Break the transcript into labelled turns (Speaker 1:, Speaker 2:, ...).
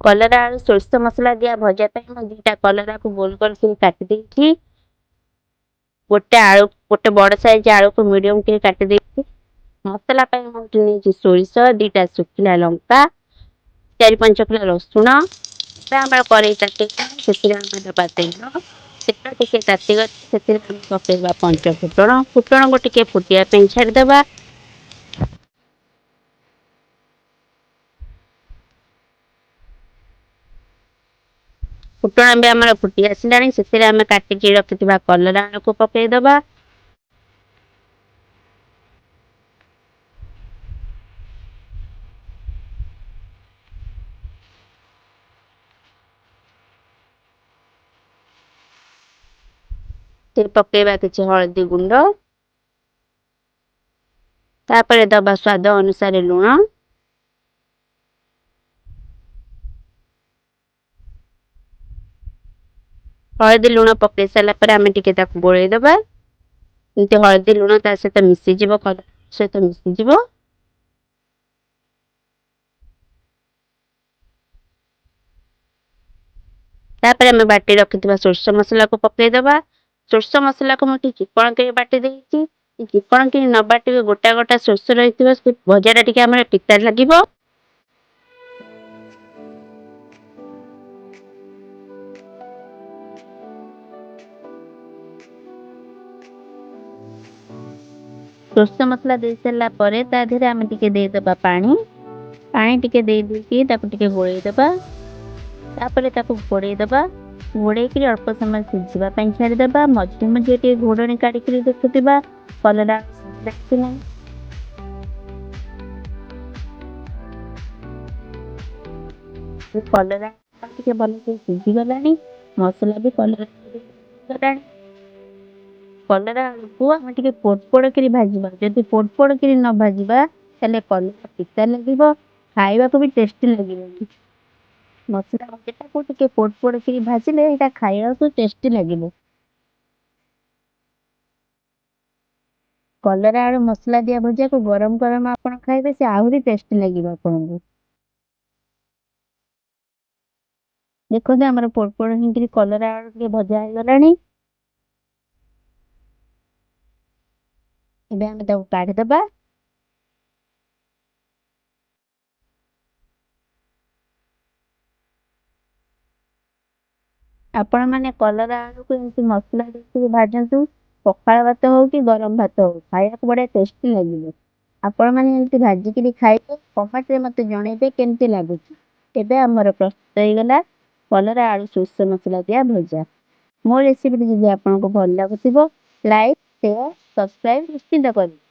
Speaker 1: कलरा आलू सोरिष मसला दिया भजा पे मैं दुटा कलरा को गोल गोल कर काटी देछि। गोटे आलू गोटे बड़ साइज आलू को मीडियम कर काटी देछि। मसला पे मैं नेछि सोरिष दुटा सुखिला लंका 4-5 किलो रसुण हमर करेई ताटे सेतिर हम दबा तेल तेल टिके ताती गछ सेतिर हम पकेबा पंच फुटण फुटण को टिके फुटिया पे छाड़ देबा। फुटण भी हमर फुटी आसिलानी सेतिर हम काटिकी रखिथिबा कलरा आलू को पकेई देबा। फिर पकेबा किछि हळदी गुंड तापर दबा स्वाद अनुसार लूण हळदी लूण पकई सारा पर आम टिके ताकू गोळेई दबा। एमती हळदी लूण ता सहित मिसी जीवो कलर सहित मिसी जीवो। तापर आम बाटी रखिथिबा सोरिष मसला को पकई दबा। सोरिष मसला को मैं चिकण के बाटी देछि। चिकण के न बाटी गोटा गोटा सोरिष रहिथिबा से भजाटा टिके हमर पिता लागिबो। सोरिष मसला दे सारा परे ता देहरे आम टिके दे दबा पानी पानी टिके दे देकी ताकू टिके गोळेई दबा। तापर ताकू घोड़ेई दबा घोड़ेई कि अल्प समय सिझिबा ପାଇଁ छाड़ी दबा। मझे मझे टे घोड़णी काटी कि देखुथिबा कलरा देखि नै कलरा टिके भल से सिझी गलानी मसला भी कलरा गलानी। कलरा को हम टिके पोड़पोड़ करी भाजीबा जदि पोड़पोड़ करी न भाजीबा ताले कलरा पिता लागिबो खाइबा को भी टेस्टी लागिबो। मसला भजा को टिके पोड़पोड़ करी भाजिले एटा खाइबा को टेस्टी लागिबो। कलरा आलू मसला दिया भजा को गरम गरम आपण खाइबे से आहुरी टेस्टी लागिबो आपनको। देखो दे हमर पोड़पोड़ हिंकरी कलरा आलू के भजा हो गलानी। एबे हम ताऊ काढी दबा। आपण माने कलरा आलू को एमती मसला देके भाजंतु पखाळ भात हो कि गरम भात हो खाइबा को बड़े टेस्टी लागिबो। आपण माने एमती भाजी किरी खाइबे कमेंट रे मते जणेबे केमती लागुची। एबे हमर प्रस्तुत हो गला कलरा आलू सोरिष मसला दिया भजा। मो रेसिपी जदि आपनको भल लागुथिबो लाइक शेयर सब्सक्राइब निश्चित करिवे।